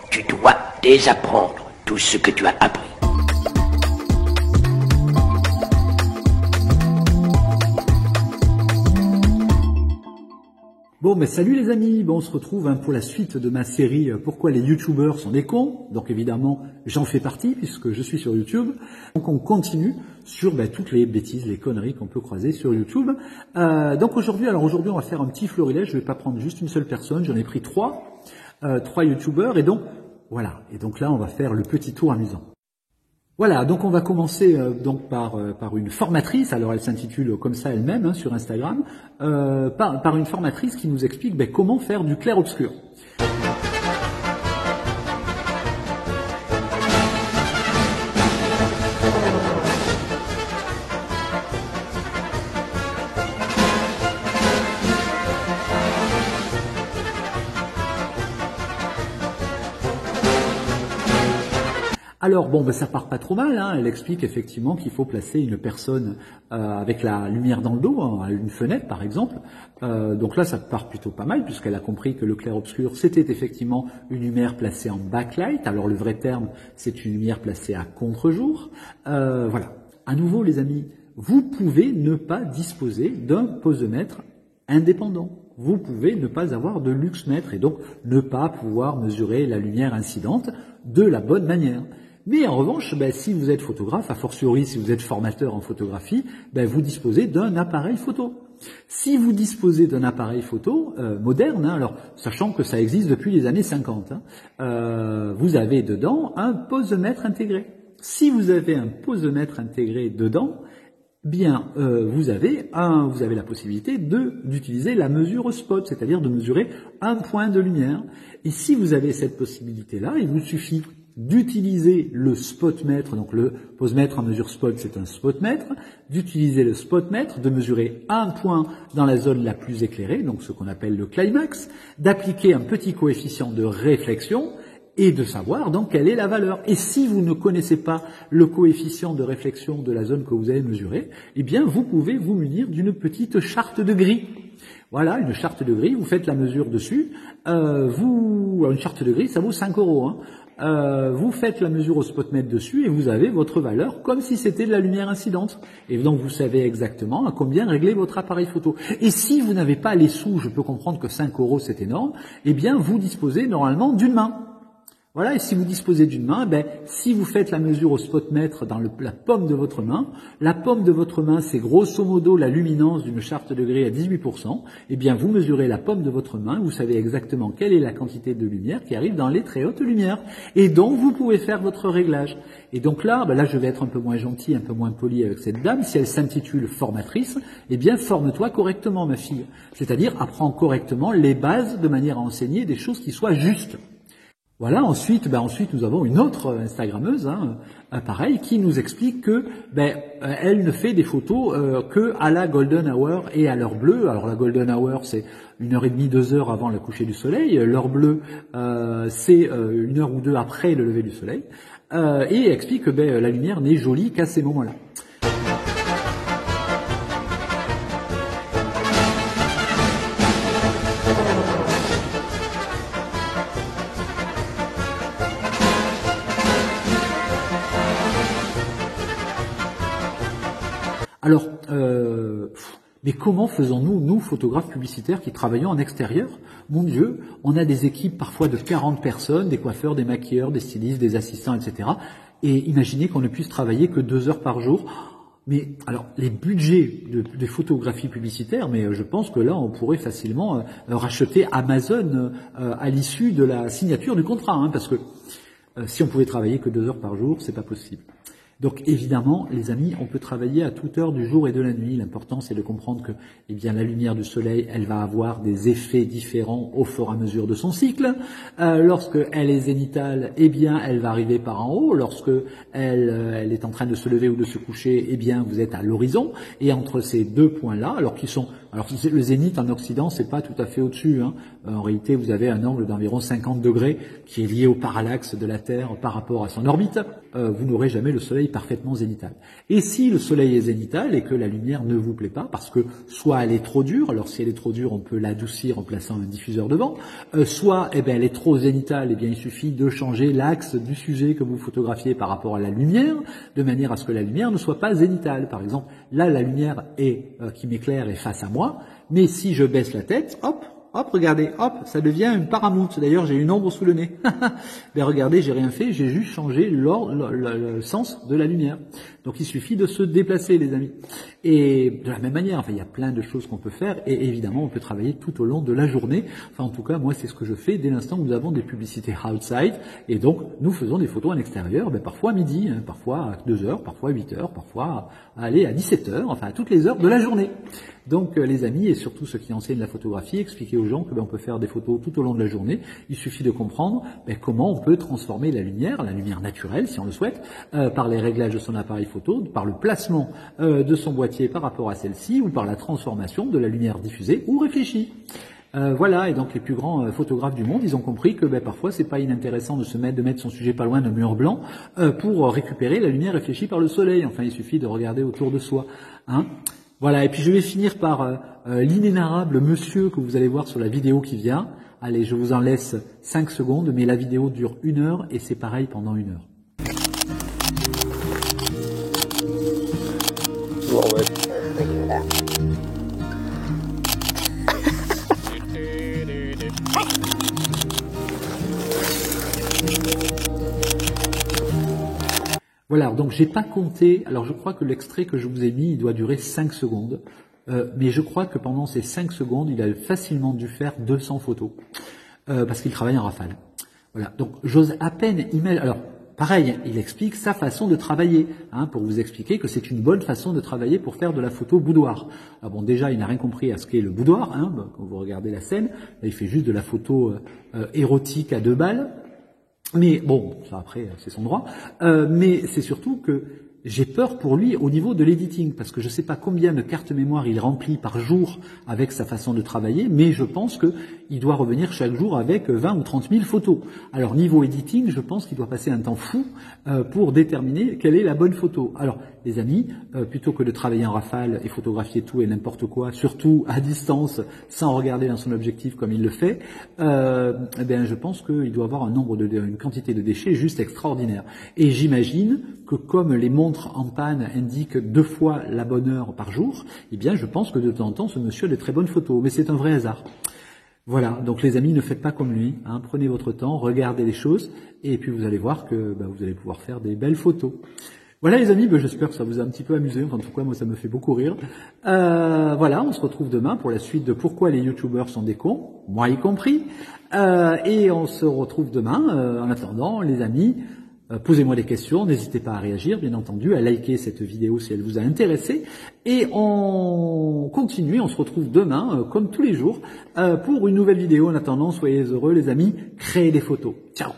Tu dois désapprendre tout ce que tu as appris. Bon, mais salut les amis, bon, on se retrouve pour la suite de ma série Pourquoi les youtubeurs sont des cons. Donc évidemment, j'en fais partie puisque je suis sur YouTube. Donc on continue sur toutes les bêtises, les conneries qu'on peut croiser sur YouTube. Donc aujourd'hui, on va faire un petit florilège. Je vais pas prendre juste une seule personne, j'en ai pris trois youtubeurs et donc voilà. Et donc là, on va faire le petit tour amusant. Voilà, donc on va commencer par une formatrice, alors elle s'intitule comme ça elle-même sur Instagram, par une formatrice qui nous explique comment faire du clair-obscur. Alors ça part pas trop mal, elle explique effectivement qu'il faut placer une personne avec la lumière dans le dos, à une fenêtre par exemple. Donc là ça part plutôt pas mal puisqu'elle a compris que le clair-obscur c'était effectivement une lumière placée en backlight. Alors le vrai terme c'est une lumière placée à contre-jour. Voilà. À nouveau les amis, vous pouvez ne pas disposer d'un posemètre indépendant. Vous pouvez ne pas avoir de luxmètre et donc ne pas pouvoir mesurer la lumière incidente de la bonne manière. Mais en revanche, si vous êtes photographe, a fortiori si vous êtes formateur en photographie, vous disposez d'un appareil photo. Si vous disposez d'un appareil photo moderne, alors sachant que ça existe depuis les années 50, vous avez dedans un posemètre intégré. Si vous avez un posemètre intégré dedans, vous avez la possibilité d'utiliser la mesure spot, c'est-à-dire de mesurer un point de lumière. Et si vous avez cette possibilité-là, il vous suffit d'utiliser le spotmètre, donc le posemètre en mesure spot, c'est un spotmètre, d'utiliser le spotmètre, de mesurer un point dans la zone la plus éclairée, donc ce qu'on appelle le climax, d'appliquer un petit coefficient de réflexion, et de savoir donc quelle est la valeur. Et si vous ne connaissez pas le coefficient de réflexion de la zone que vous avez mesurée, vous pouvez vous munir d'une petite charte de gris. Voilà, une charte de gris, vous faites la mesure dessus. Une charte de gris, ça vaut 5 €. Vous faites la mesure au spotmètre dessus et vous avez votre valeur comme si c'était de la lumière incidente. Et donc vous savez exactement à combien régler votre appareil photo. Et si vous n'avez pas les sous, je peux comprendre que 5 € c'est énorme, vous disposez normalement d'une main. Voilà, et si vous disposez d'une main, si vous faites la mesure au spotmètre dans la paume de votre main, la paume de votre main, c'est grosso modo la luminance d'une charte de gris à 18%, vous mesurez la paume de votre main, vous savez exactement quelle est la quantité de lumière qui arrive dans les très hautes lumières. Et donc, vous pouvez faire votre réglage. Et donc là, je vais être un peu moins gentil, un peu moins poli avec cette dame. Si elle s'intitule formatrice, forme-toi correctement, ma fille. C'est-à-dire, apprends correctement les bases de manière à enseigner des choses qui soient justes. Voilà, ensuite nous avons une autre Instagrammeuse, pareil, qui nous explique que elle ne fait des photos que à la golden hour et à l'heure bleue. Alors la golden hour c'est 1h30, 2 heures avant le coucher du soleil. L'heure bleue c'est 1 heure ou 2 après le lever du soleil. Et explique que la lumière n'est jolie qu'à ces moments-là. Alors, mais comment faisons-nous, nous, photographes publicitaires qui travaillons en extérieur? Mon Dieu, on a des équipes parfois de 40 personnes, des coiffeurs, des maquilleurs, des stylistes, des assistants, etc. Et imaginez qu'on ne puisse travailler que 2 heures par jour. Mais alors, les budgets des photographies publicitaires, mais je pense que là, on pourrait facilement racheter Amazon à l'issue de la signature du contrat, parce que si on pouvait travailler que 2 heures par jour, c'est pas possible. Donc évidemment, les amis, on peut travailler à toute heure du jour et de la nuit. L'important, c'est de comprendre que la lumière du soleil, elle va avoir des effets différents au fur et à mesure de son cycle. Lorsque elle est zénithale, elle va arriver par en haut. Lorsque elle est en train de se lever ou de se coucher, vous êtes à l'horizon. Et entre ces deux points-là, alors qu'ils sont Alors le zénith en Occident, c'est pas tout à fait au-dessus. Hein. En réalité, vous avez un angle d'environ 50 degrés qui est lié au parallaxe de la Terre par rapport à son orbite. Vous n'aurez jamais le Soleil parfaitement zénital. Et si le Soleil est zénital et que la lumière ne vous plaît pas, parce que soit elle est trop dure, alors si elle est trop dure, on peut l'adoucir en plaçant un diffuseur devant, soit elle est trop zénitale, il suffit de changer l'axe du sujet que vous photographiez par rapport à la lumière, de manière à ce que la lumière ne soit pas zénitale. Par exemple, là la lumière qui m'éclaire est face à moi, mais si je baisse la tête, hop, regardez, hop, ça devient une Paramount. D'ailleurs, j'ai une ombre sous le nez. Ben regardez, j'ai rien fait, j'ai juste changé le sens de la lumière. Donc il suffit de se déplacer, les amis. Et de la même manière, il y a plein de choses qu'on peut faire, et évidemment, on peut travailler tout au long de la journée. Enfin, en tout cas, moi, c'est ce que je fais dès l'instant où nous avons des publicités outside, et donc, nous faisons des photos en extérieur, parfois à midi, parfois à 2h, parfois à 8h, parfois à 17h, enfin, à toutes les heures de la journée. Donc, les amis, et surtout ceux qui enseignent la photographie, expliquez aux gens que on peut faire des photos tout au long de la journée. Il suffit de comprendre comment on peut transformer la lumière naturelle, si on le souhaite, par les réglages de son appareil photo, par le placement de son boîtier par rapport à celle-ci, ou par la transformation de la lumière diffusée ou réfléchie. Voilà, et donc les plus grands photographes du monde, ils ont compris que parfois c'est pas inintéressant de mettre son sujet pas loin d'un mur blanc pour récupérer la lumière réfléchie par le soleil. Enfin, il suffit de regarder autour de soi. Hein. Voilà, et puis je vais finir par l'inénarrable monsieur que vous allez voir sur la vidéo qui vient. Allez, je vous en laisse 5 secondes, mais la vidéo dure 1 heure et c'est pareil pendant 1 heure. Voilà, donc j'ai pas compté, alors je crois que l'extrait que je vous ai mis, il doit durer 5 secondes, mais je crois que pendant ces 5 secondes, il a facilement dû faire 200 photos, parce qu'il travaille en rafale. Voilà, donc j'ose à peine imaginer, alors pareil, il explique sa façon de travailler, pour vous expliquer que c'est une bonne façon de travailler pour faire de la photo boudoir. Alors bon, déjà, il n'a rien compris à ce qu'est le boudoir, quand vous regardez la scène, là, il fait juste de la photo érotique à 2 balles. Mais bon, ça après, c'est son droit. Mais c'est surtout que j'ai peur pour lui au niveau de l'editing, parce que je ne sais pas combien de cartes mémoire il remplit par jour avec sa façon de travailler, mais je pense qu'il doit revenir chaque jour avec 20 ou 30 000 photos. Alors niveau editing, je pense qu'il doit passer un temps fou pour déterminer quelle est la bonne photo. Alors les amis, plutôt que de travailler en rafale et photographier tout et n'importe quoi, surtout à distance, sans regarder dans son objectif comme il le fait, je pense qu'il doit avoir une quantité de déchets juste extraordinaire. Et j'imagine que comme les montres en panne indiquent 2 fois la bonne heure par jour, je pense que de temps en temps, ce monsieur a de très bonnes photos. Mais c'est un vrai hasard. Voilà, donc les amis, ne faites pas comme lui. Prenez votre temps, regardez les choses, et puis vous allez voir que vous allez pouvoir faire des belles photos. Voilà les amis, j'espère que ça vous a un petit peu amusé. En tout cas, moi, ça me fait beaucoup rire. Voilà, on se retrouve demain pour la suite de Pourquoi les youtubeurs sont des cons, moi y compris. Et on se retrouve demain. En attendant, les amis, posez-moi des questions, n'hésitez pas à réagir, bien entendu, à liker cette vidéo si elle vous a intéressé. Et on continue, on se retrouve demain, comme tous les jours, pour une nouvelle vidéo. En attendant, soyez heureux les amis, créez des photos. Ciao!